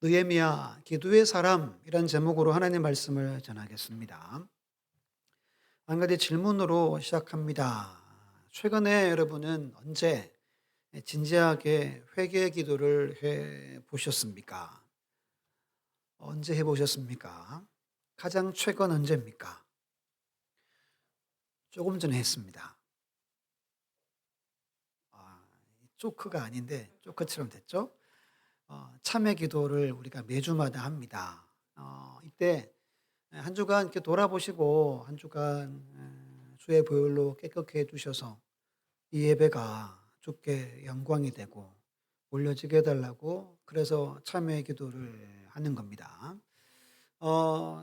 느헤미야 기도의 사람이란 제목으로 하나님 말씀을 전하겠습니다. 한 가지 질문으로 시작합니다. 최근에 여러분은 언제 진지하게 회개 기도를 해 보셨습니까? 언제 해 보셨습니까? 가장 최근 언제입니까? 조금 전에 했습니다. 아, 조크가 아닌데 조크처럼 됐죠? 참회 기도를 우리가 매주마다 합니다. 이때 한 주간 이렇게 돌아보시고 한 주간 주의 보혈로 깨끗게 해 주셔서 이 예배가 주께 영광이 되고 올려지게 해 달라고 그래서 참회 기도를 하는 겁니다.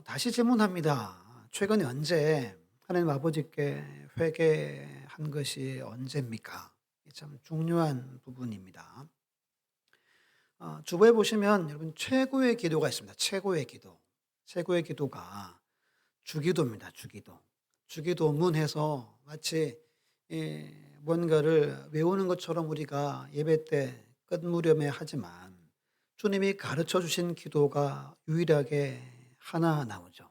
다시 질문합니다. 최근에 언제 하나님 아버지께 회개한 것이 언제입니까? 이게 참 중요한 부분입니다. 주보에 보시면 여러분 최고의 기도가 있습니다. 최고의 기도. 최고의 기도가 주기도입니다. 주기도. 주기도문해서 마치 뭔가를 외우는 것처럼 우리가 예배 때 끝 무렵에 하지만 주님이 가르쳐 주신 기도가 유일하게 하나 나오죠.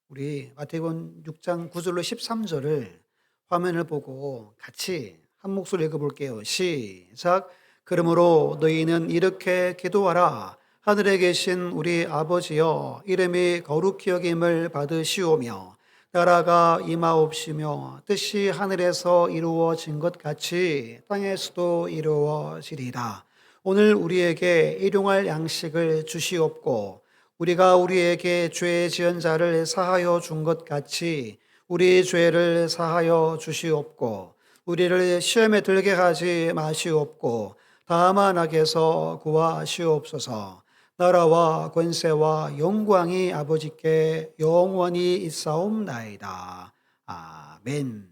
우리 마태복음 6장 9절로 13절을 화면을 보고 같이 한 목소리 읽어볼게요. 시작. 그러므로 너희는 이렇게 기도하라. 하늘에 계신 우리 아버지여, 이름이 거룩히 여김을 받으시오며 나라가 임하옵시며 뜻이 하늘에서 이루어진 것 같이 땅에서도 이루어지리라. 오늘 우리에게 일용할 양식을 주시옵고 우리가 우리에게 죄 지은 자를 사하여 준 것 같이 우리 죄를 사하여 주시옵고 우리를 시험에 들게 하지 마시옵고 다만 악에서 구하시옵소서. 나라와 권세와 영광이 아버지께 영원히 있사옵나이다. 아멘.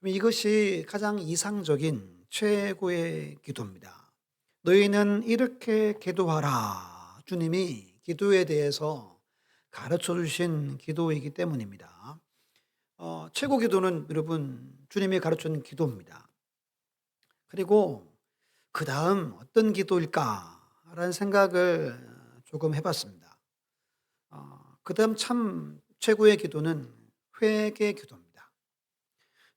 이것이 가장 이상적인 최고의 기도입니다. 너희는 이렇게 기도하라. 주님이 기도에 대해서 가르쳐 주신 기도이기 때문입니다. 최고 기도는 여러분 주님이 가르쳐 준 기도입니다. 그리고 그 다음 어떤 기도일까라는 생각을 조금 해봤습니다. 그 다음 참 최고의 기도는 회개 기도입니다.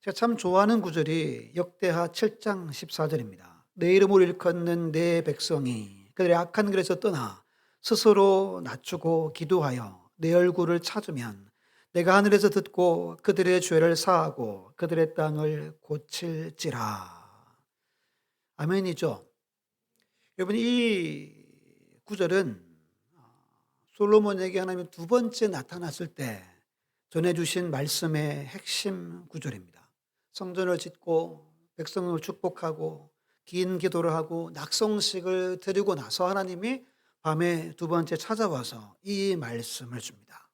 제가 참 좋아하는 구절이 역대하 7장 14절입니다. 내 이름을 일컫는 내 백성이 그들의 악한 길에서 떠나 스스로 낮추고 기도하여 내 얼굴을 찾으면 내가 하늘에서 듣고 그들의 죄를 사하고 그들의 땅을 고칠지라. 아멘이죠. 여러분 이 구절은 솔로몬에게 하나님이 두 번째 나타났을 때 전해주신 말씀의 핵심 구절입니다. 성전을 짓고 백성을 축복하고 긴 기도를 하고 낙성식을 드리고 나서 하나님이 밤에 두 번째 찾아와서 이 말씀을 줍니다.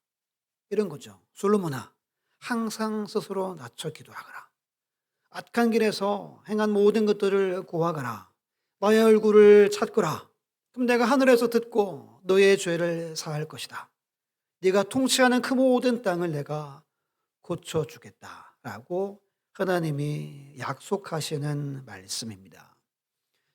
이런 거죠. 솔로몬아, 항상 스스로 낮춰 기도하거라. 악한 길에서 행한 모든 것들을 고하거라. 나의 얼굴을 찾거라. 그럼 내가 하늘에서 듣고 너의 죄를 사할 것이다. 네가 통치하는 그 모든 땅을 내가 고쳐주겠다라고 하나님이 약속하시는 말씀입니다.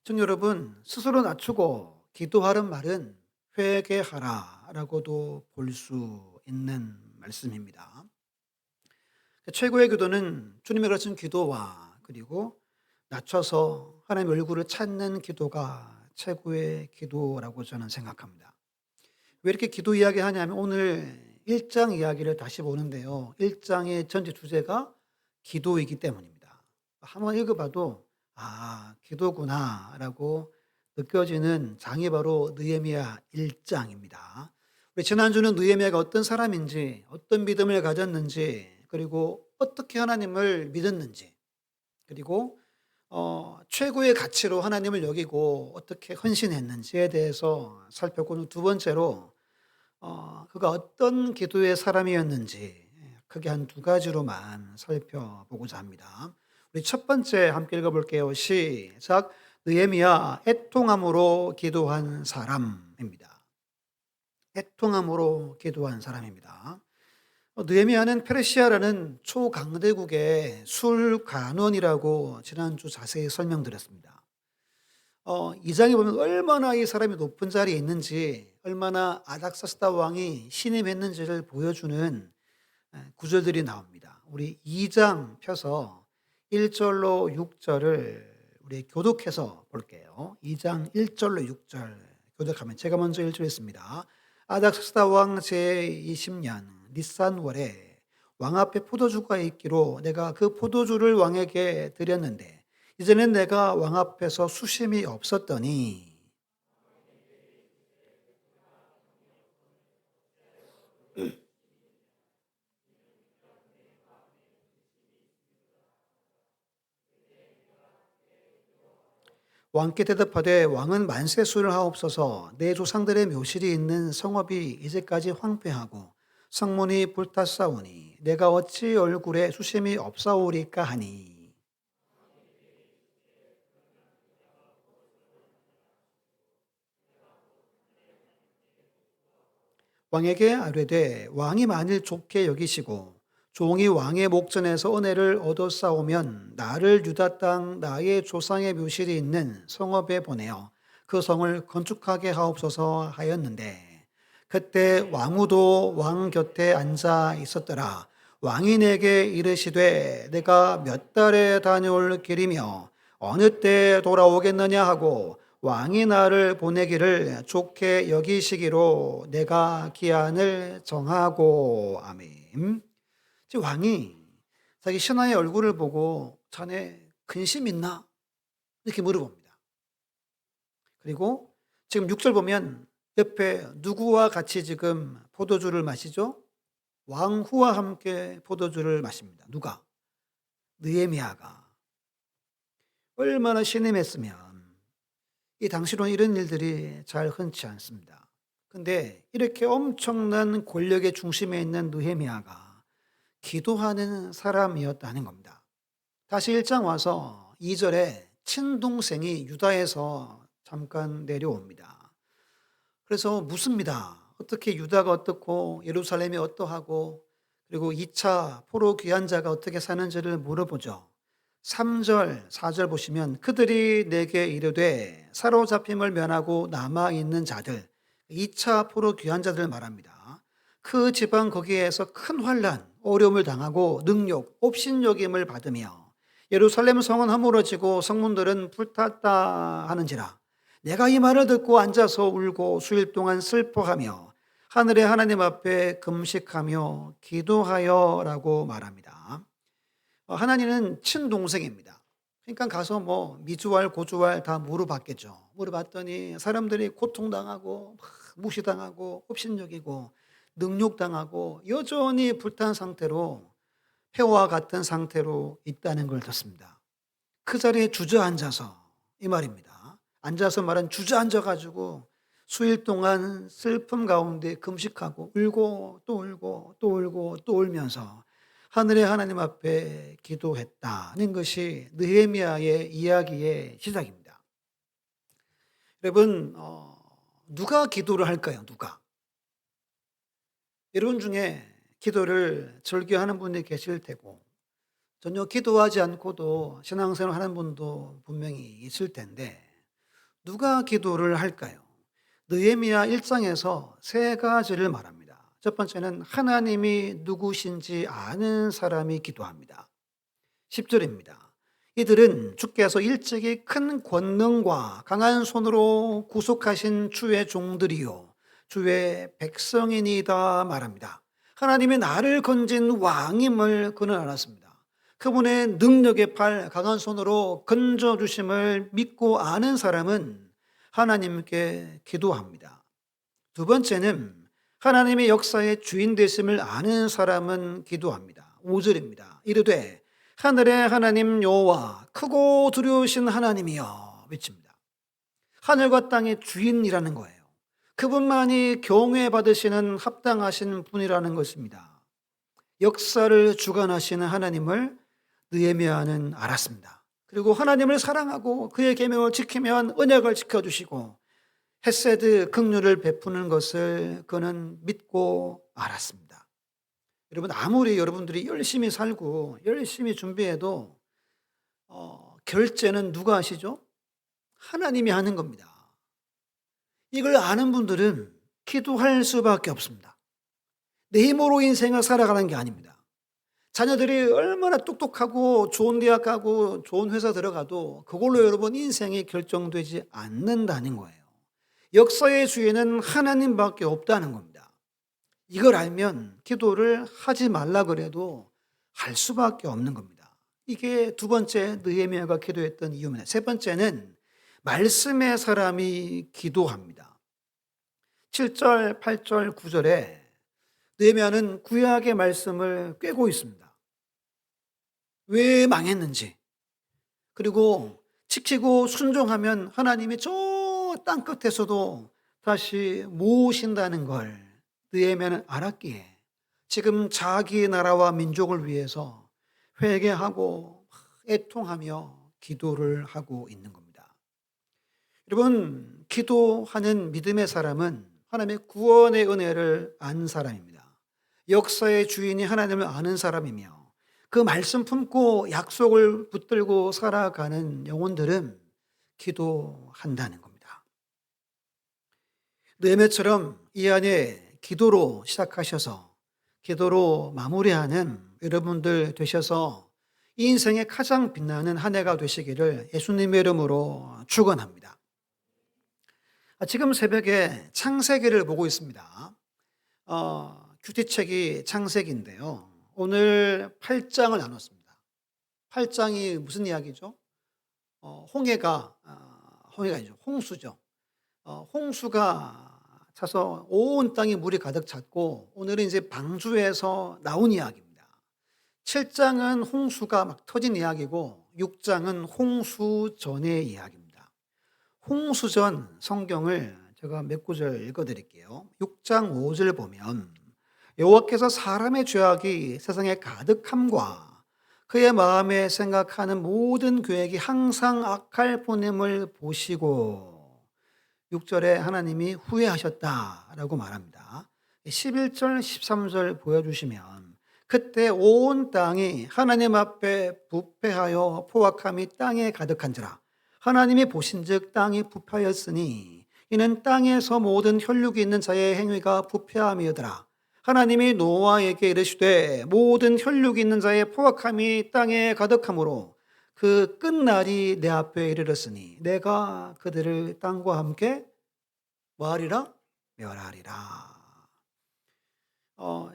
즉 여러분 스스로 낮추고 기도하는 말은 회개하라라고도 볼 수 있는 말씀입니다. 최고의 기도는 주님이 가르친 기도와 그리고 낮춰서 하나님 얼굴을 찾는 기도가 최고의 기도라고 저는 생각합니다. 왜 이렇게 기도 이야기 하냐면 오늘 1장 이야기를 다시 보는데요. 1장의 전체 주제가 기도이기 때문입니다. 한번 읽어봐도 기도구나라고 느껴지는 장이 바로 느헤미야 1장입니다. 우리 지난주는 느헤미야가 어떤 사람인지, 어떤 믿음을 가졌는지, 그리고 어떻게 하나님을 믿었는지, 그리고 최고의 가치로 하나님을 여기고 어떻게 헌신했는지에 대해서 살펴보는 두 번째로 그가 어떤 기도의 사람이었는지 크게 한 두 가지로만 살펴보고자 합니다. 우리 첫 번째 함께 읽어볼게요. 시작. 느헤미야 애통함으로 기도한 사람입니다. 애통함으로 기도한 사람입니다. 느헤미야는 페르시아라는 초강대국의 술관원이라고 지난주 자세히 설명드렸습니다. 이 장에 보면 얼마나 이 사람이 높은 자리에 있는지, 얼마나 아닥사스다 왕이 신임했는지를 보여주는 구절들이 나옵니다. 우리 2장 펴서 1절로 6절을 우리 교독해서 볼게요. 2장 1절로 6절 교독하면, 제가 먼저 1절 했습니다. 아닥사스다 왕 제20년 니산월에 왕 앞에 포도주가 있기로 내가 그 포도주를 왕에게 드렸는데 이제는 내가 왕 앞에서 수심이 없었더니, 왕께 대답하되 왕은 만세수를 하옵소서. 내 조상들의 묘실이 있는 성읍이 이제까지 황폐하고 성문이 불탔사오니 내가 어찌 얼굴에 수심이 없사오리까 하니, 왕에게 아뢰되 왕이 만일 좋게 여기시고 종이 왕의 목전에서 은혜를 얻어싸오면 나를 유다 땅 나의 조상의 묘실이 있는 성읍에 보내어 그 성을 건축하게 하옵소서 하였는데, 그때 왕후도 왕 곁에 앉아 있었더라. 왕이 내게 이르시되 내가 몇 달에 다녀올 길이며 어느 때 돌아오겠느냐 하고 왕이 나를 보내기를 좋게 여기시기로 내가 기한을 정하고. 아멘. 지금 왕이 자기 신하의 얼굴을 보고 자네 근심 있나? 이렇게 물어봅니다. 그리고 지금 6절 보면 옆에 누구와 같이 지금 포도주를 마시죠? 왕후와 함께 포도주를 마십니다. 누가? 느헤미야가. 얼마나 신임했으면 이 당시로는 이런 일들이 잘 흔치 않습니다. 근데 이렇게 엄청난 권력의 중심에 있는 느헤미야가 기도하는 사람이었다는 겁니다. 다시 1장 와서 2절에 친동생이 유다에서 잠깐 내려옵니다. 그래서 묻습니다. 어떻게 유다가 어떻고 예루살렘이 어떠하고, 그리고 2차 포로 귀환자가 어떻게 사는지를 물어보죠. 3절, 4절 보시면 그들이 내게 이르되 사로잡힘을 면하고 남아있는 자들, 2차 포로 귀환자들 말합니다. 그 지방 거기에서 큰 환난, 어려움을 당하고 능욕, 업신여김을 받으며 예루살렘 성은 허물어지고 성문들은 불탔다 하는지라. 내가 이 말을 듣고 앉아서 울고 수일 동안 슬퍼하며 하늘의 하나님 앞에 금식하며 기도하여라고 말합니다. 하나님은 친동생입니다. 그러니까 가서 뭐 미주알 고주알 다 물어봤겠죠. 물어봤더니 사람들이 고통당하고 무시당하고 업신여기고 능욕당하고 여전히 불탄 상태로, 폐와 같은 상태로 있다는 걸 듣습니다. 그 자리에 주저앉아서, 이 말입니다. 앉아서 말은 주저앉아가지고 수일 동안 슬픔 가운데 금식하고 울고 또 울고 또 울고 또 울면서 하늘의 하나님 앞에 기도했다는 것이 느헤미야의 이야기의 시작입니다. 여러분, 누가 기도를 할까요? 누가? 여러분 중에 기도를 즐겨하는 분이 계실 테고 전혀 기도하지 않고도 신앙생활 하는 분도 분명히 있을 텐데, 누가 기도를 할까요? 느헤미야 1장에서 세 가지를 말합니다. 첫 번째는 하나님이 누구신지 아는 사람이 기도합니다. 10절입니다. 이들은 주께서 일찍이 큰 권능과 강한 손으로 구속하신 주의 종들이요 주의 백성이니다 말합니다. 하나님이 나를 건진 왕임을 그는 알았습니다. 그분의 능력의 팔, 강한 손으로 건져주심을 믿고 아는 사람은 하나님께 기도합니다. 두 번째는 하나님의 역사의 주인 되심을 아는 사람은 기도합니다. 5절입니다. 이르되 하늘의 하나님 여호와 크고 두려우신 하나님이여 외칩니다. 하늘과 땅의 주인이라는 거예요. 그분만이 경외받으시는 합당하신 분이라는 것입니다. 역사를 주관하시는 하나님을 느헤미야는 알았습니다. 그리고 하나님을 사랑하고 그의 계명을 지키면 언약을 지켜주시고 헤세드 긍휼을 베푸는 것을 그는 믿고 알았습니다. 여러분, 아무리 여러분들이 열심히 살고 열심히 준비해도 결제는 누가 하시죠? 하나님이 하는 겁니다. 이걸 아는 분들은 기도할 수밖에 없습니다. 내 힘으로 인생을 살아가는 게 아닙니다. 자녀들이 얼마나 똑똑하고 좋은 대학 가고 좋은 회사 들어가도 그걸로 여러분 인생이 결정되지 않는다는 거예요. 역사의 주인은 하나님밖에 없다는 겁니다. 이걸 알면 기도를 하지 말라 그래도 할 수밖에 없는 겁니다. 이게 두 번째 느헤미야가 기도했던 이유입니다. 세 번째는 말씀의 사람이 기도합니다. 7절, 8절, 9절에 느헤미야는 구약의 말씀을 꿰고 있습니다. 왜 망했는지, 그리고 지키고 순종하면 하나님이 저 땅 끝에서도 다시 모으신다는 걸 느헤미야는 알았기에 지금 자기 나라와 민족을 위해서 회개하고 애통하며 기도를 하고 있는 겁니다. 여러분, 기도하는 믿음의 사람은 하나님의 구원의 은혜를 아는 사람입니다. 역사의 주인이 하나님을 아는 사람이며 그 말씀 품고 약속을 붙들고 살아가는 영혼들은 기도한다는 겁니다. 느헤미야처럼 이 안에 기도로 시작하셔서 기도로 마무리하는 여러분들 되셔서 이 인생의 가장 빛나는 한 해가 되시기를 예수님의 이름으로 축원합니다. 지금 새벽에 창세기를 보고 있습니다. 큐티책이 창세기인데요. 오늘 8장을 나눴습니다. 8장이 무슨 이야기죠? 홍해가 아니죠. 홍수죠. 홍수가 차서 온 땅이 물이 가득 찼고 오늘은 이제 방주에서 나온 이야기입니다. 7장은 홍수가 막 터진 이야기고 6장은 홍수 전의 이야기입니다. 홍수 전 성경을 제가 몇 구절 읽어드릴게요. 6장 5절 보면 여호와께서 사람의 죄악이 세상에 가득함과 그의 마음에 생각하는 모든 계획이 항상 악할 뿐임을 보시고 6절에 하나님이 후회하셨다라고 말합니다. 11절 13절 보여주시면 그때 온 땅이 하나님 앞에 부패하여 포악함이 땅에 가득한지라 하나님이 보신즉 땅이 부패하였으니 이는 땅에서 모든 혈육이 있는 자의 행위가 부패함이더라. 하나님이 노아에게 이르시되 모든 혈육이 있는 자의 포악함이 땅에 가득하므로 그 끝날이 내 앞에 이르렀으니 내가 그들을 땅과 함께 뭐하리라? 멸하리라.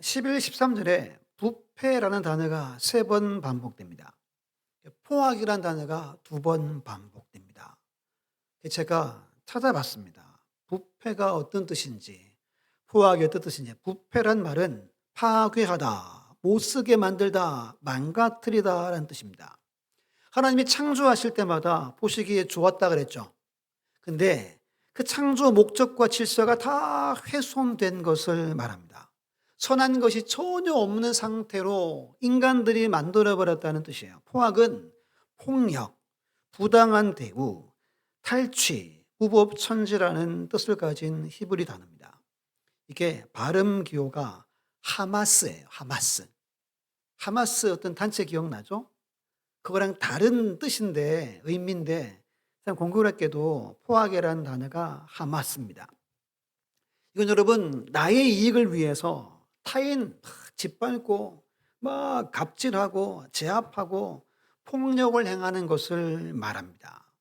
11, 13절에 부패라는 단어가 3번 반복됩니다. 포악이라는 단어가 2번 반복됩니다. 제가 찾아봤습니다. 부패가 어떤 뜻인지, 포악이 어떤 뜻인지. 부패란 말은 파괴하다, 못쓰게 만들다, 망가뜨리다 라는 뜻입니다. 하나님이 창조하실 때마다 보시기에 좋았다 그랬죠. 근데 그 창조 목적과 질서가 다 훼손된 것을 말합니다. 선한 것이 전혀 없는 상태로 인간들이 만들어버렸다는 뜻이에요. 포악은 폭력, 부당한 대우, 탈취, 무법천지라는 뜻을 가진 히브리 단어입니다. 이게 발음 기호가 하마스예요. 하마스 어떤 단체 기억나죠? 그거랑 다른 뜻인데 의미인데 참 공교롭게도 포악이라는 단어가 하마스입니다. 이건 여러분 나의 이익을 위해서 타인 짓밟고 막 갑질하고 제압하고 폭력을 행하는 것을 말합니다.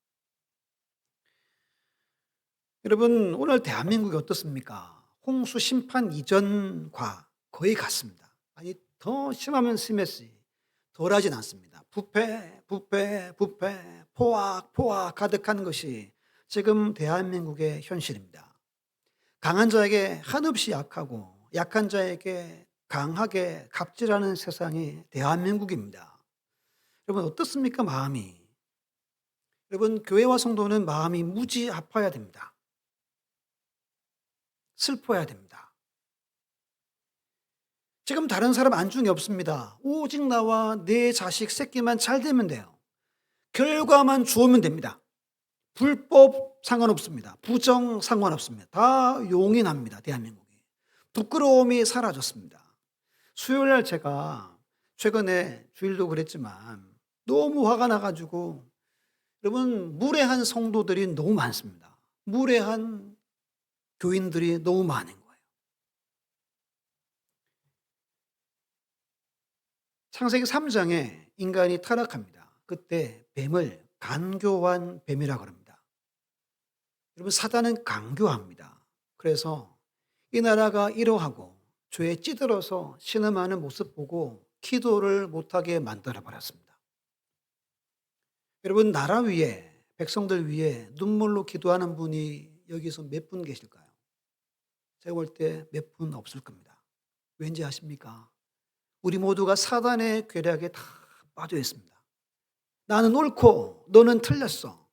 여러분 오늘 대한민국이 어떻습니까? 홍수 심판 이전과 거의 같습니다. 아니 더 심하면 심했지 덜하진 않습니다. 부패, 포악 가득한 것이 지금 대한민국의 현실입니다. 강한 자에게 한없이 약하고 약한 자에게 강하게 갑질하는 세상이 대한민국입니다. 여러분 어떻습니까? 마음이. 여러분 교회와 성도는 마음이 무지 아파야 됩니다. 슬퍼야 됩니다. 지금 다른 사람 안중이 없습니다. 오직 나와 내 자식 새끼만 잘 되면 돼요. 결과만 주오면 됩니다. 불법 상관없습니다. 부정 상관없습니다. 다 용인합니다. 대한민국이. 부끄러움이 사라졌습니다. 수요일날 제가 최근에 주일도 그랬지만 너무 화가 나가지고 여러분, 무례한 성도들이 너무 많습니다. 무례한 교인들이 너무 많은 거예요. 창세기 3장에 인간이 타락합니다. 그때 뱀을 간교한 뱀이라고 합니다. 여러분, 사단은 간교합니다. 그래서 이 나라가 이러하고 죄에 찌들어서 신음하는 모습 보고 기도를 못하게 만들어 버렸습니다. 여러분, 나라 위에, 백성들 위에 눈물로 기도하는 분이 여기서 몇 분 계실까요? 제가 볼 때 몇 분 없을 겁니다. 왠지 아십니까? 우리 모두가 사단의 괴력에 다 빠져 있습니다. 나는 옳고 너는 틀렸어.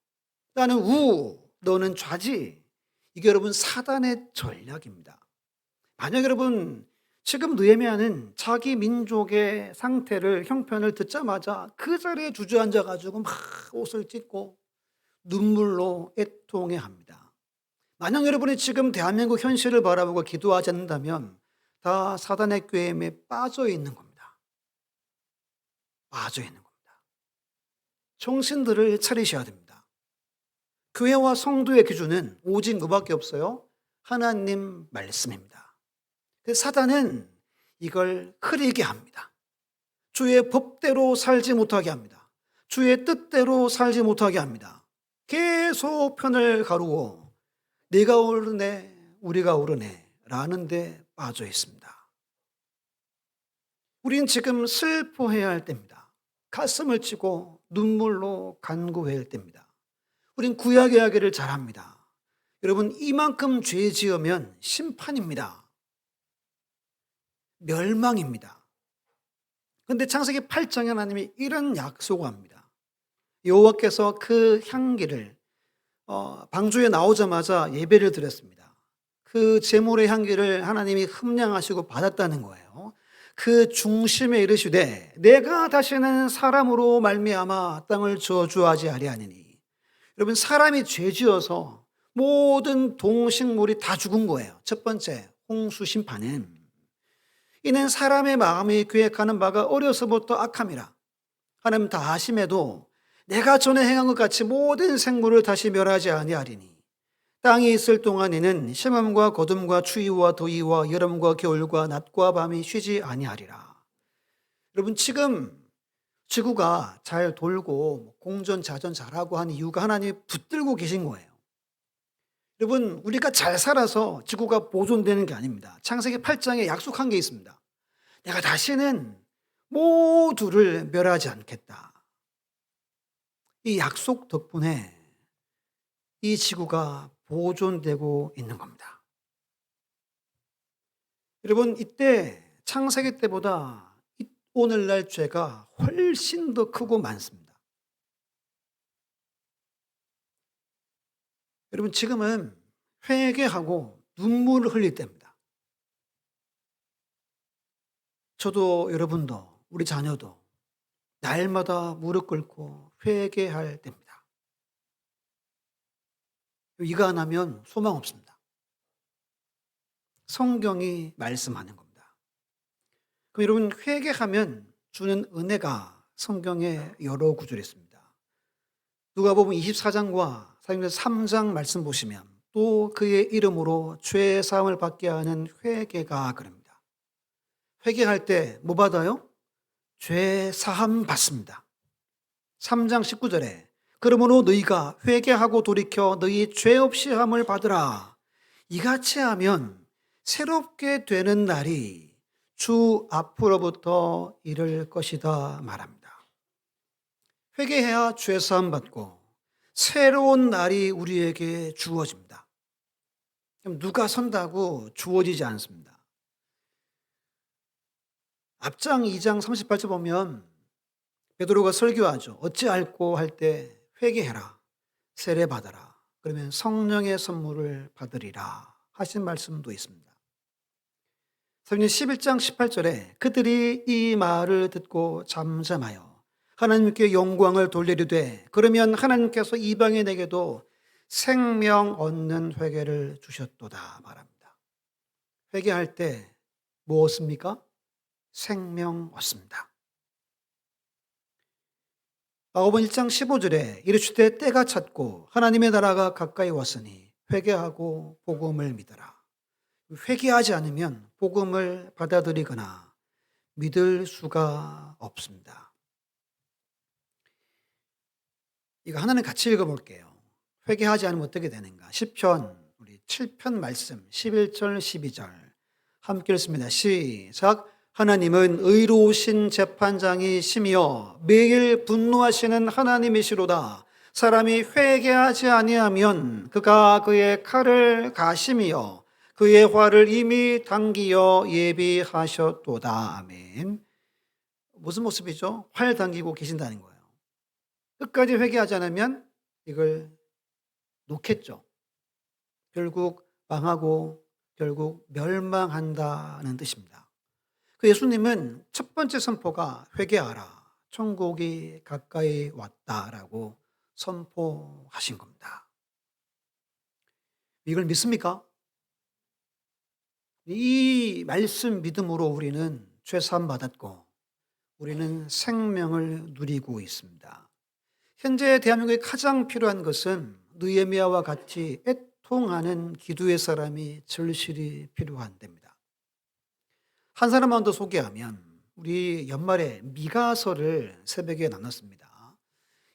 나는 우, 너는 좌지. 이게 여러분 사단의 전략입니다. 만약 여러분 지금 느헤미야는 자기 민족의 상태를 형편을 듣자마자 그 자리에 주저앉아 가지고 막 옷을 찢고 눈물로 애통해합니다. 만약 여러분이 지금 대한민국 현실을 바라보고 기도하지 않는다면 다 사단의 꾀임에 빠져 있는 겁니다. 빠져 있는 겁니다. 정신들을 차리셔야 됩니다. 교회와 성도의 기준은 오직 그밖에 없어요. 하나님 말씀입니다. 사단은 이걸 흐리게 합니다. 주의 법대로 살지 못하게 합니다. 주의 뜻대로 살지 못하게 합니다. 계속 편을 가르고 네가 옳으네 우리가 옳으네 라는 데 빠져 있습니다. 우린 지금 슬퍼해야 할 때입니다. 가슴을 치고 눈물로 간구해야 할 때입니다. 우린 구약 이야기를 잘합니다. 여러분, 이만큼 죄 지으면 심판입니다. 멸망입니다. 그런데 창세기 8장에 하나님이 이런 약속을 합니다. 여호와께서 그 향기를 방주에 나오자마자 예배를 드렸습니다. 그 제물의 향기를 하나님이 흠량하시고 받았다는 거예요. 그 중심에 이르시되 내가 다시는 사람으로 말미암아 땅을 저주하지 아니하니니. 여러분, 사람이 죄지어서 모든 동식물이 다 죽은 거예요. 첫 번째 홍수 심판은 이는 사람의 마음이 계획하는 바가 어려서부터 악함이라. 하나님 다 아심에도 내가 전에 행한 것 같이 모든 생물을 다시 멸하지 아니하리니 땅이 있을 동안에는 심음과 거둠과 추위와 더위와 여름과 겨울과 낮과 밤이 쉬지 아니하리라. 여러분, 지금 지구가 잘 돌고 공전 자전 잘하고 하는 이유가 하나님이 붙들고 계신 거예요. 여러분, 우리가 잘 살아서 지구가 보존되는 게 아닙니다. 창세기 8장에 약속한 게 있습니다. 내가 다시는 모두를 멸하지 않겠다. 이 약속 덕분에 이 지구가 보존되고 있는 겁니다. 여러분, 이때 창세기 때보다 오늘날 죄가 훨씬 더 크고 많습니다. 여러분, 지금은 회개하고 눈물을 흘릴 때입니다. 저도 여러분도 우리 자녀도 날마다 무릎 꿇고 회개할 때입니다. 이거 안 하면 소망 없습니다. 성경이 말씀하는 겁니다. 그럼 여러분, 회개하면 주는 은혜가 성경에 여러 구절이 있습니다. 누가복음 24장과 사도행전 3장 말씀 보시면 또 그의 이름으로 죄 사함을 받게 하는 회개가 그럽니다. 회개할 때 뭐 받아요? 죄 사함 받습니다. 3장 19절에 그러므로 너희가 회개하고 돌이켜 너희 죄 없이 함을 받으라. 이같이 하면 새롭게 되는 날이 주 앞으로부터 이를 것이다 말합니다. 회개해야 죄 사함 받고 새로운 날이 우리에게 주어집니다. 누가 선다고 주어지지 않습니다. 앞장 2장 38절 보면 베드로가 설교하죠. 어찌할꼬 할 때 회개해라. 세례 받아라. 그러면 성령의 선물을 받으리라 하신 말씀도 있습니다. 사도행전 11장 18절에 그들이 이 말을 듣고 잠잠하여 하나님께 영광을 돌리려되 그러면 하나님께서 이방인에게도 생명 얻는 회개를 주셨도다 말합니다. 회개할 때 뭐 얻습니까? 생명 얻습니다. 마가복음 1장 15절에 이르시되 때가 찼고 하나님의 나라가 가까이 왔으니 회개하고 복음을 믿어라. 회개하지 않으면 복음을 받아들이거나 믿을 수가 없습니다. 이거 하나는 같이 읽어볼게요. 회개하지 않으면 어떻게 되는가? 시편 우리 7편 말씀 11절 12절 함께 읽습니다. 시작. 하나님은 의로우신 재판장이시며 매일 분노하시는 하나님이시로다. 사람이 회개하지 아니하면 그가 그의 칼을 가심이여 그의 화를 이미 당기어 예비하셨도다. 아멘. 무슨 모습이죠? 활 당기고 계신다는 거예요. 끝까지 회개하지 않으면 이걸 놓겠죠. 결국 망하고 결국 멸망한다는 뜻입니다. 그 예수님은 첫 번째 선포가 회개하라. 천국이 가까이 왔다라고 선포하신 겁니다. 이걸 믿습니까? 이 말씀 믿음으로 우리는 죄사함 받았고 우리는 생명을 누리고 있습니다. 현재 대한민국에 가장 필요한 것은 느헤미야와 같이 애통하는 기도의 사람이 절실히 필요한 데입니다. 한 사람만 더 소개하면 우리 연말에 미가서를 새벽에 나눴습니다.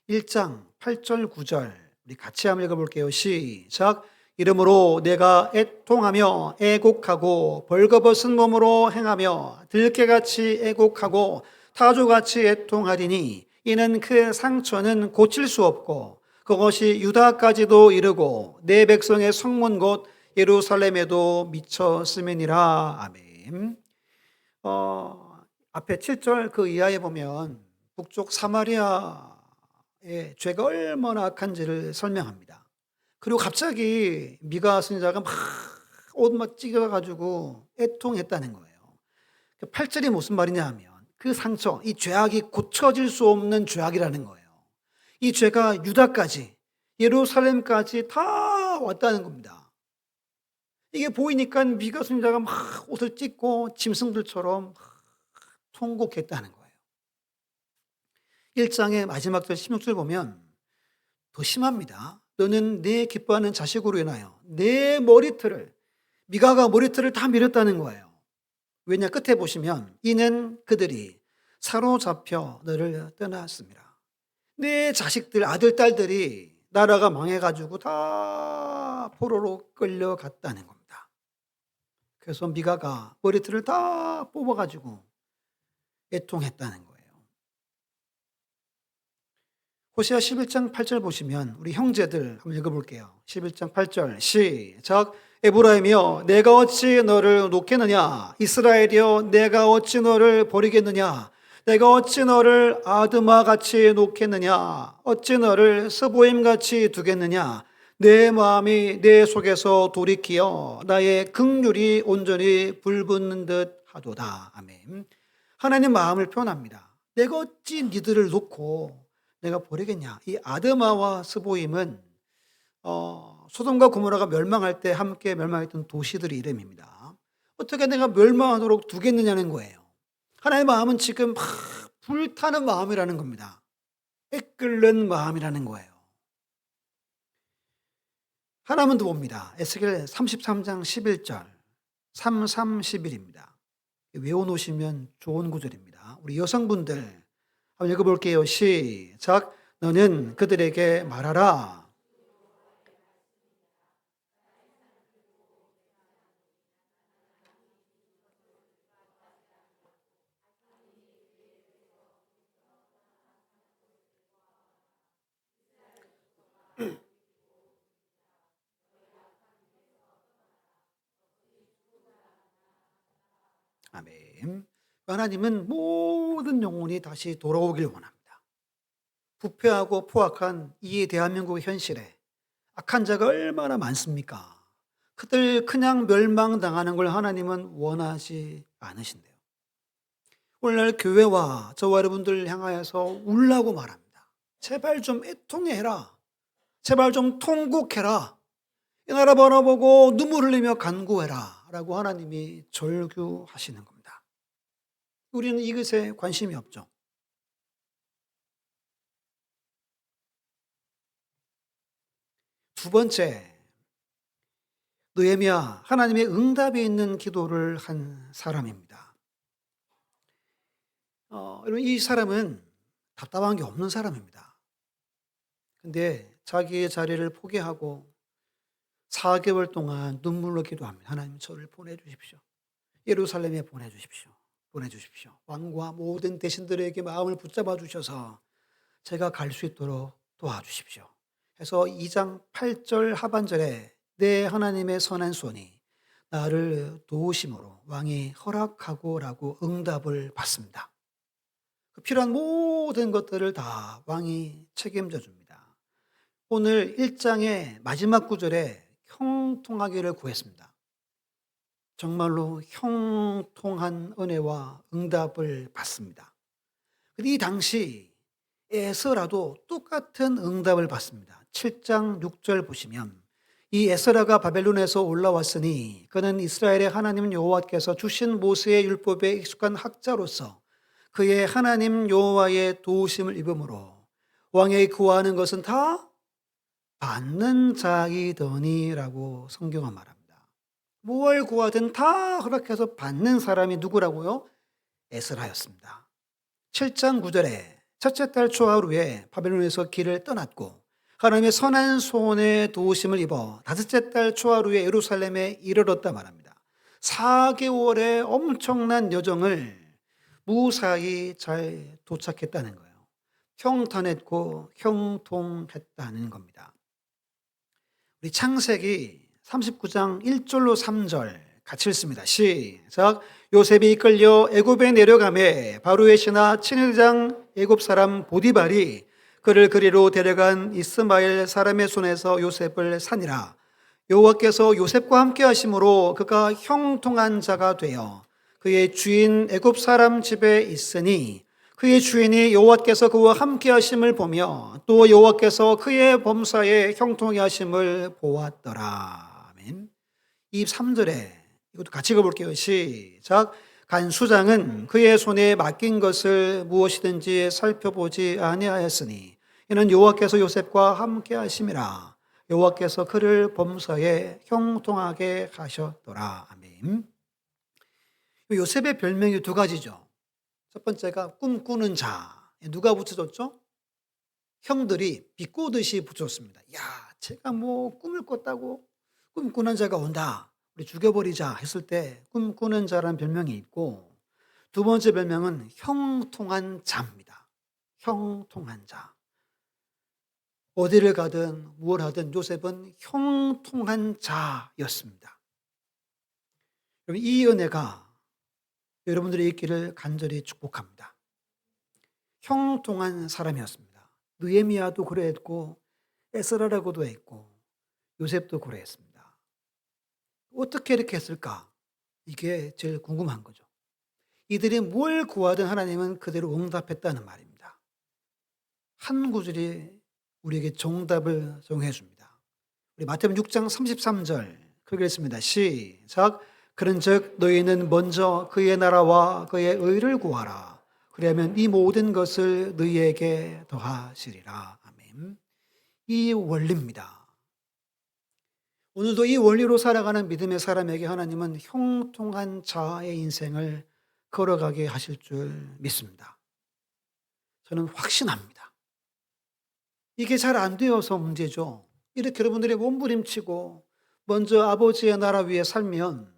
1장 8절 9절 우리 같이 한번 읽어볼게요. 시작. 이러므로 내가 애통하며 애곡하고 벌거벗은 몸으로 행하며 들깨같이 애곡하고 타조같이 애통하리니 이는 그 상처는 고칠 수 없고 그것이 유다까지도 이르고 내 백성의 성문 곧 예루살렘에도 미쳤음이니라. 아멘. 앞에 7절 그 이하에 보면 북쪽 사마리아의 죄가 얼마나 악한지를 설명합니다. 그리고 갑자기 미가 선지자가 막 옷 막 찢어가지고 애통했다는 거예요. 8절이 무슨 말이냐 하면 그 상처, 이 죄악이 고쳐질 수 없는 죄악이라는 거예요. 이 죄가 유다까지, 예루살렘까지 다 왔다는 겁니다. 이게 보이니까 미가 선지자가 막 옷을 찢고 짐승들처럼 통곡했다는 거예요. 1장의 마지막 절 16절 보면 더 심합니다. 너는 내 기뻐하는 자식으로 인하여 내 머리털을, 미가가 머리털을 다 밀었다는 거예요. 왜냐 끝에 보시면 이는 그들이 사로잡혀 너를 떠났습니다. 내 자식들 아들 딸들이 나라가 망해가지고 다 포로로 끌려갔다는 겁니다. 그래서 미가가 머리털을 다 뽑아가지고 애통했다는 거예요. 호세아 11장 8절 보시면 우리 형제들 한번 읽어볼게요. 11장 8절 시작. 에브라임이여 내가 어찌 너를 놓겠느냐. 이스라엘이여 내가 어찌 너를 버리겠느냐. 내가 어찌 너를 아드마같이 놓겠느냐. 어찌 너를 스보임같이 두겠느냐. 내 마음이 내 속에서 돌이키어 나의 긍휼이 온전히 불붙는 듯 하도다. 아멘. 하나님 마음을 표현합니다. 내가 어찌 니들을 놓고 내가 버리겠냐. 이 아드마와 스보임은 소돔과 고모라가 멸망할 때 함께 멸망했던 도시들의 이름입니다. 어떻게 내가 멸망하도록 두겠느냐는 거예요. 하나님의 마음은 지금 막 불타는 마음이라는 겁니다. 애끓는 마음이라는 거예요. 하나만 더 봅니다. 에스겔 33장 11절 3311입니다. 외워놓으시면 좋은 구절입니다. 우리 여성분들 한번 읽어볼게요. 시작. 너는 그들에게 말하라. 아멘. 하나님은 모든 영혼이 다시 돌아오길 원합니다. 부패하고 포악한 이 대한민국의 현실에 악한 자가 얼마나 많습니까? 그들 그냥 멸망당하는 걸 하나님은 원하지 않으신대요. 오늘날 교회와 저와 여러분들 향하여서 울라고 말합니다. 제발 좀 애통해라. 제발 좀 통곡해라. 이 나라 바라보고 눈물 흘리며 간구해라 라고 하나님이 절규하시는 겁니다. 우리는 이것에 관심이 없죠. 두 번째, 느헤미야, 하나님의 응답이 있는 기도를 한 사람입니다. 여러분, 이 사람은 답답한 게 없는 사람입니다. 근데 자기의 자리를 포기하고 4개월 동안 눈물로 기도합니다. 하나님, 저를 보내주십시오. 예루살렘에 보내주십시오. 보내주십시오. 왕과 모든 대신들에게 마음을 붙잡아 주셔서 제가 갈 수 있도록 도와주십시오. 해서 2장 8절 하반절에 내 하나님의 선한 손이 나를 도우심으로 왕이 허락하고라고 응답을 받습니다. 그 필요한 모든 것들을 다 왕이 책임져 줍니다. 오늘 1장의 마지막 구절에 형통하기를 구했습니다. 정말로 형통한 은혜와 응답을 받습니다. 이 당시 에스라도 똑같은 응답을 받습니다. 7장 6절 보시면 이 에스라가 바벨론에서 올라왔으니 그는 이스라엘의 하나님 여호와께서 주신 모세의 율법에 익숙한 학자로서 그의 하나님 여호와의 도우심을 입음으로 왕에게 구하는 것은 다 받는 자이더니라고 성경은 말합니다. 뭘 구하든 다 허락해서 받는 사람이 누구라고요? 에스라였습니다. 7장 9절에 첫째 달 초하루 후에 바벨론에서 길을 떠났고 하나님의 선한 손에 도우심을 입어 다섯째 달 초하루 후에 예루살렘에 이르렀다 말합니다. 4개월의 엄청난 여정을 무사히 잘 도착했다는 거예요. 형통했고 형통했다는 겁니다. 우리 창세기 39장 1절로 3절 같이 읽습니다. 시작. 요셉이 이끌려 애굽에 내려가매 바로의 신하 친위대장 애굽 사람 보디발이 그를 그리로 데려간 이스마엘 사람의 손에서 요셉을 산이라. 여호와께서 요셉과 함께 하심으로 그가 형통한 자가 되어 그의 주인 애굽 사람 집에 있으니 그의 주인이 여호와께서 그와 함께 하심을 보며 또 여호와께서 그의 범사에 형통하게 하심을 보았더라. 아멘. 23절에 이것도 같이 읽어볼게요. 시작. 간 수장은 그의 손에 맡긴 것을 무엇이든지 살펴보지 아니하였으니 이는 여호와께서 요셉과 함께 하심이라. 여호와께서 그를 범사에 형통하게 하셨더라. 아멘. 요셉의 별명이 두 가지죠. 첫 번째가 꿈꾸는 자. 누가 붙여줬죠? 형들이 비꼬듯이 붙였습니다. 야, 제가 뭐 꿈을 꿨다고 꿈꾸는 자가 온다. 우리 죽여버리자 했을 때 꿈꾸는 자라는 별명이 있고, 두 번째 별명은 형통한 자입니다. 형통한 자. 어디를 가든 무엇 하든 요셉은 형통한 자였습니다. 이 은혜가 여러분들의 있기를 간절히 축복합니다. 형통한 사람이었습니다. 느헤미야도 그래했고 에스라라고도 했고 요셉도 그래했습니다. 어떻게 이렇게 했을까? 이게 제일 궁금한 거죠. 이들이 뭘 구하든 하나님은 그대로 응답했다는 말입니다. 한 구절이 우리에게 정답을 정해 줍니다. 우리 마태복음 6장 33절 그렇게 했습니다. 시작. 그런즉 너희는 먼저 그의 나라와 그의 의를 구하라. 그러면 이 모든 것을 너희에게 더하시리라. 아멘. 이 원리입니다. 오늘도 이 원리로 살아가는 믿음의 사람에게 하나님은 형통한 자의 인생을 걸어가게 하실 줄 믿습니다. 저는 확신합니다. 이게 잘 안 되어서 문제죠. 이렇게 여러분들이 몸부림치고 먼저 아버지의 나라 위에 살면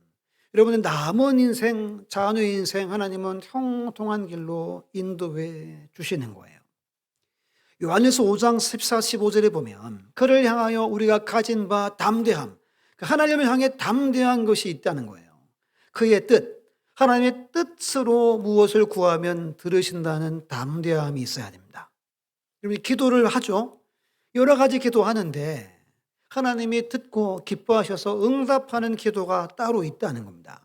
여러분의 남은 인생, 자녀의 인생 하나님은 형통한 길로 인도해 주시는 거예요. 요한일서 5장 14, 15절에 보면 그를 향하여 우리가 가진 바 담대함, 하나님을 향해 담대한 것이 있다는 거예요. 그의 뜻, 하나님의 뜻으로 무엇을 구하면 들으신다는 담대함이 있어야 됩니다. 여러분 기도를 하죠. 여러 가지 기도하는데 하나님이 듣고 기뻐하셔서 응답하는 기도가 따로 있다는 겁니다.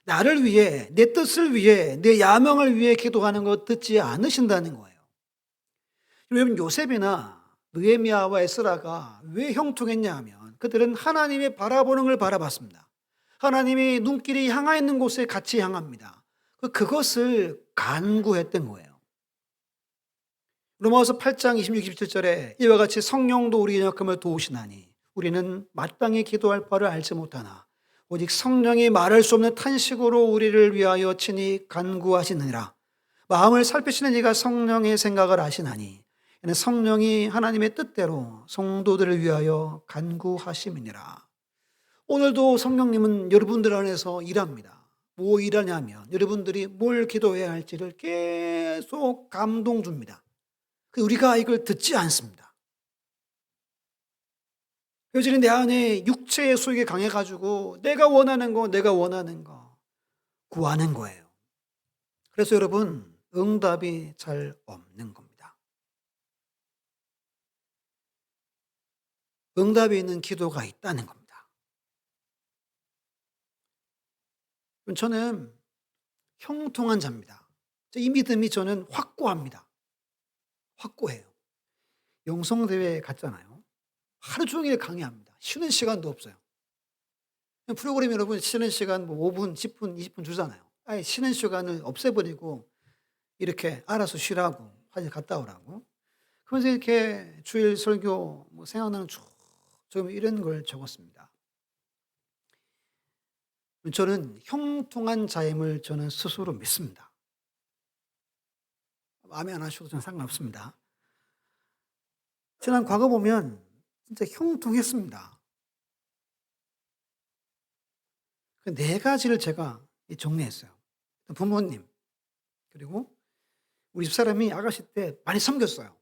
나를 위해, 내 뜻을 위해, 내 야명을 위해 기도하는 것 듣지 않으신다는 거예요. 여러분 요셉이나 느헤미야와 에스라가 왜 형통했냐 하면 그들은 하나님의 바라보는 걸 바라봤습니다. 하나님이 눈길이 향하 있는 곳에 같이 향합니다. 그것을 간구했던 거예요. 로마서 8장 26, 27절에 이와 같이 성령도 우리의 연약함을 도우시나니 우리는 마땅히 기도할 바를 알지 못하나 오직 성령이 말할 수 없는 탄식으로 우리를 위하여 친히 간구하시느니라. 마음을 살피시는 이가 성령의 생각을 아시나니 이는 성령이 하나님의 뜻대로 성도들을 위하여 간구하심이니라. 오늘도 성령님은 여러분들 안에서 일합니다. 뭐 일하냐면 여러분들이 뭘 기도해야 할지를 계속 감동 줍니다. 우리가 이걸 듣지 않습니다. 여전히 내 안에 육체의 소욕이 강해가지고 내가 원하는 거 구하는 거예요. 그래서 여러분 응답이 잘 없는 겁니다. 응답이 있는 기도가 있다는 겁니다. 저는 형통한 자입니다. 이 믿음이 저는 확고합니다. 확고해요. 영성대회 갔잖아요. 하루 종일 강의합니다. 쉬는 시간도 없어요. 프로그램 여러분 쉬는 시간 5분, 10분, 20분 주잖아요. 아예 쉬는 시간을 없애버리고 이렇게 알아서 쉬라고, 화장실 갔다 오라고. 그러면서 이렇게 주일 설교 생각나는 좀 이런 걸 적었습니다. 저는 형통한 자임을 저는 스스로 믿습니다. 마음에 안 하셔도 저는 상관없습니다. 지난 과거 보면 진짜 형통했습니다. 그 네 가지를 제가 정리했어요. 부모님, 그리고 우리 집사람이 아가씨 때 많이 섬겼어요.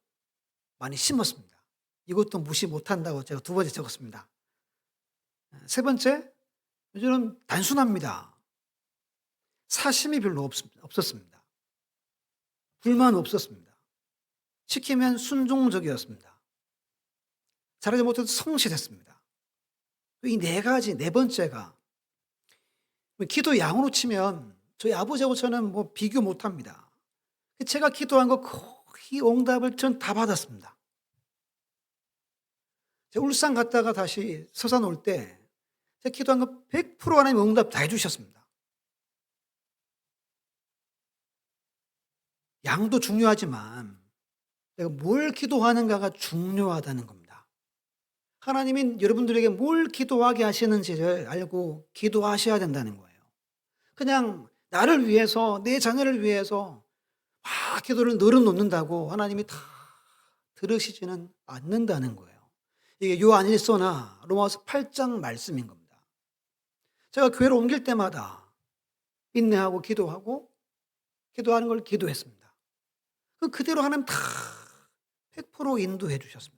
많이 심었습니다. 이것도 무시 못한다고 제가 두 번째 적었습니다. 세 번째, 저는 단순합니다. 사심이 별로 없었습니다. 불만 없었습니다. 시키면 순종적이었습니다. 잘하지 못해도 성실했습니다. 이 네 가지, 네 번째가 기도 양으로 치면 저희 아버지하고 저는 비교 못합니다. 제가 기도한 거 거의 응답을 전 다 받았습니다. 제가 울산 갔다가 다시 서산 올 때 제가 기도한 거 100% 하나님 응답 다 해주셨습니다. 양도 중요하지만 내가 뭘 기도하는가가 중요하다는 겁니다. 하나님이 여러분들에게 뭘 기도하게 하시는지를 알고 기도하셔야 된다는 거예요. 그냥 나를 위해서, 내 자녀를 위해서 막 기도를 늘어놓는다고 하나님이 다 들으시지는 않는다는 거예요. 이게 요한 1서나 로마서 8장 말씀인 겁니다. 제가 교회를 옮길 때마다 인내하고 기도하고 기도하는 걸 기도했습니다. 그대로 하나님 다 100% 인도해 주셨습니다.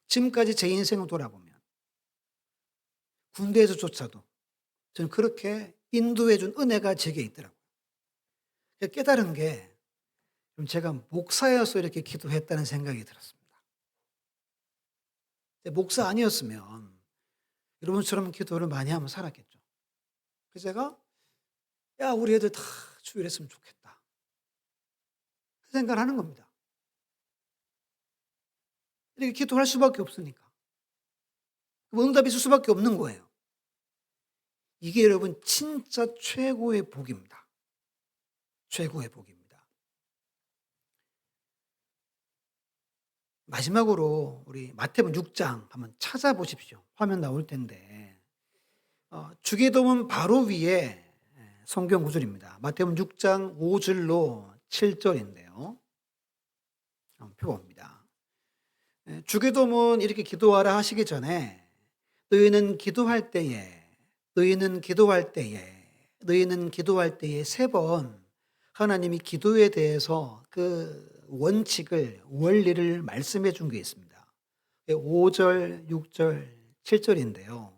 지금까지 제 인생을 돌아보면 군대에서조차도 저는 그렇게 인도해 준 은혜가 제게 있더라고요. 깨달은 게 제가 목사여서 이렇게 기도했다는 생각이 들었습니다. 목사 아니었으면 여러분처럼 기도를 많이 하면 살았겠죠. 그래서 제가 우리 애들 다 주일했으면 좋겠다. 그 생각을 하는 겁니다. 이렇게 기도할 수밖에 없으니까. 응답이 있을 수밖에 없는 거예요. 이게 여러분 진짜 최고의 복입니다. 최고의 복입니다. 마지막으로 우리 마태복음 6장 한번 찾아보십시오. 화면 나올 텐데 주기도문 바로 위에 성경 구절입니다. 마태복음 6장 5절로 7절인데요. 한번 펴봅니다. 주기도문 이렇게 기도하라 하시기 전에 너희는 기도할 때에 세 번 하나님이 기도에 대해서 그 원칙을, 원리를 말씀해 준 게 있습니다. 5절, 6절, 7절인데요.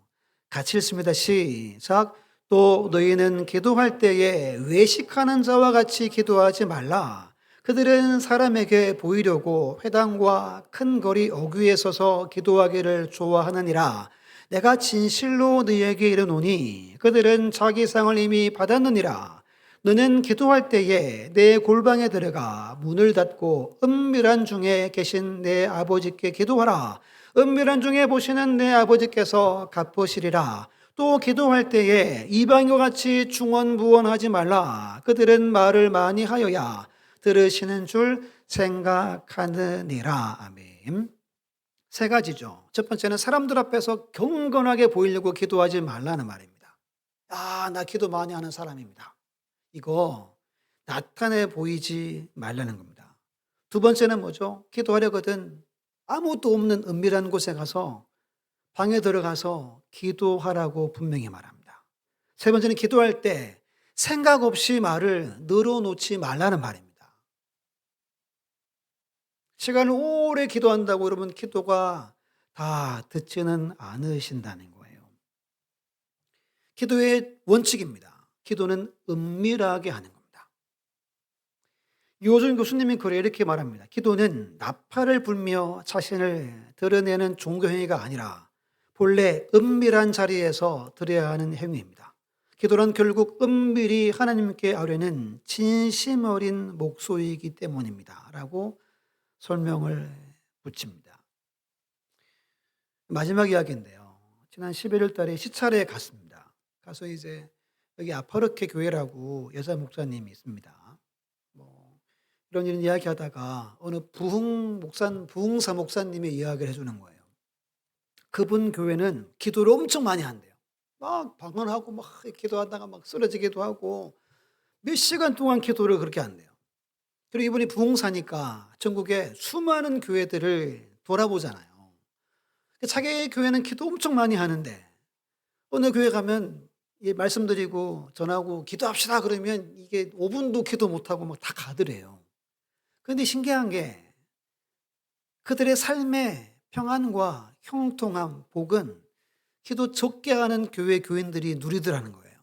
같이 읽습니다. 시작. 또 너희는 기도할 때에 외식하는 자와 같이 기도하지 말라. 그들은 사람에게 보이려고 회당과 큰 거리 어귀에 서서 기도하기를 좋아하느니라. 내가 진실로 너희에게 이르노니 그들은 자기 상을 이미 받았느니라. 너는 기도할 때에 내 골방에 들어가 문을 닫고 은밀한 중에 계신 내 아버지께 기도하라. 은밀한 중에 보시는 내 아버지께서 갚으시리라. 또 기도할 때에 이방인과 같이 중언부언하지 말라. 그들은 말을 많이 하여야 들으시는 줄 생각하느니라. 아멘. 세 가지죠. 첫 번째는 사람들 앞에서 경건하게 보이려고 기도하지 말라는 말입니다. 아, 나 기도 많이 하는 사람입니다. 이거 나타내 보이지 말라는 겁니다. 두 번째는 뭐죠? 기도하려거든 아무것도 없는 은밀한 곳에 가서 방에 들어가서 기도하라고 분명히 말합니다. 세 번째는 기도할 때 생각 없이 말을 늘어놓지 말라는 말입니다. 시간을 오래 기도한다고 여러분 기도가 다 듣지는 않으신다는 거예요. 기도의 원칙입니다. 기도는 은밀하게 하는 겁니다. 유호준 교수님이 글에 이렇게 말합니다. 기도는 나팔을 불며 자신을 드러내는 종교 행위가 아니라 본래 은밀한 자리에서 드려야 하는 행위입니다. 기도는 결국 은밀히 하나님께 아뢰는 진심 어린 목소리이기 때문입니다. 라고 설명을 붙입니다. 마지막 이야기인데요. 지난 11월 달에 시찰에 갔습니다. 가서 이제 여기 아파르케 교회라고 여자 목사님이 있습니다. 이런 이야기 하다가 어느 부흥사 목사님이 이야기를 해주는 거예요. 그분 교회는 기도를 엄청 많이 한대요. 막 방언하고 막 기도하다가 막 쓰러지기도 하고 몇 시간 동안 기도를 그렇게 한대요. 그리고 이분이 부흥사니까 전국에 수많은 교회들을 돌아보잖아요. 자기 교회는 기도 엄청 많이 하는데 어느 교회 가면 말씀드리고 전하고 기도합시다 그러면 이게 5분도 기도 못하고 막 다 가더래요. 그런데 신기한 게 그들의 삶의 평안과 형통함, 복은 기도 적게 하는 교회 교인들이 누리더라는 거예요.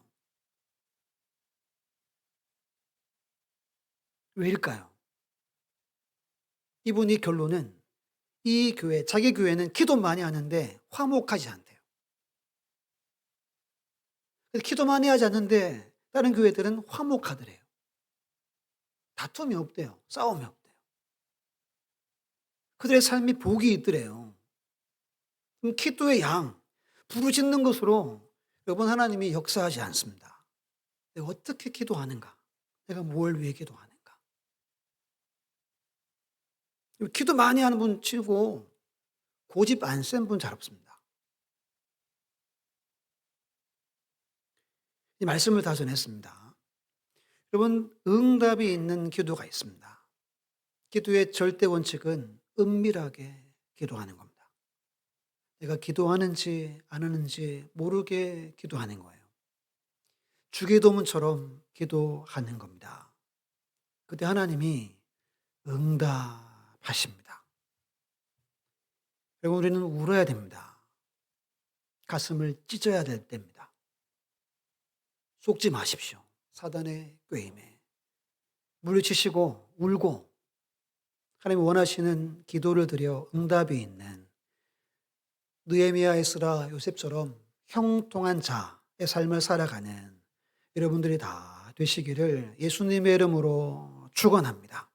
왜일까요? 이분이 결론은 이 교회, 자기 교회는 기도 많이 하는데 화목하지 않대요. 기도 많이 하지 않는데 다른 교회들은 화목하더래요. 다툼이 없대요. 싸움이 없대요. 그들의 삶이 복이 있더래요. 그럼 기도의 양, 부르짖는 것으로 여러분 하나님이 역사하지 않습니다. 내가 어떻게 기도하는가? 내가 뭘 위해 기도하는가? 기도 많이 하는 분 치고 고집 안 센 분 잘 없습니다. 이 말씀을 다 전했습니다. 여러분 응답이 있는 기도가 있습니다. 기도의 절대 원칙은 은밀하게 기도하는 겁니다. 내가 기도하는지 안 하는지 모르게 기도하는 거예요. 주기도문처럼 기도하는 겁니다. 그때 하나님이 응답하십니다. 여러분 우리는 울어야 됩니다. 가슴을 찢어야 될 때입니다. 속지 마십시오. 사단의 꾀임에 물리치시고 울고 하나님이 원하시는 기도를 드려 응답이 있는 느헤미야, 에스라, 요셉처럼 형통한 자의 삶을 살아가는 여러분들이 다 되시기를 예수님의 이름으로 축원합니다.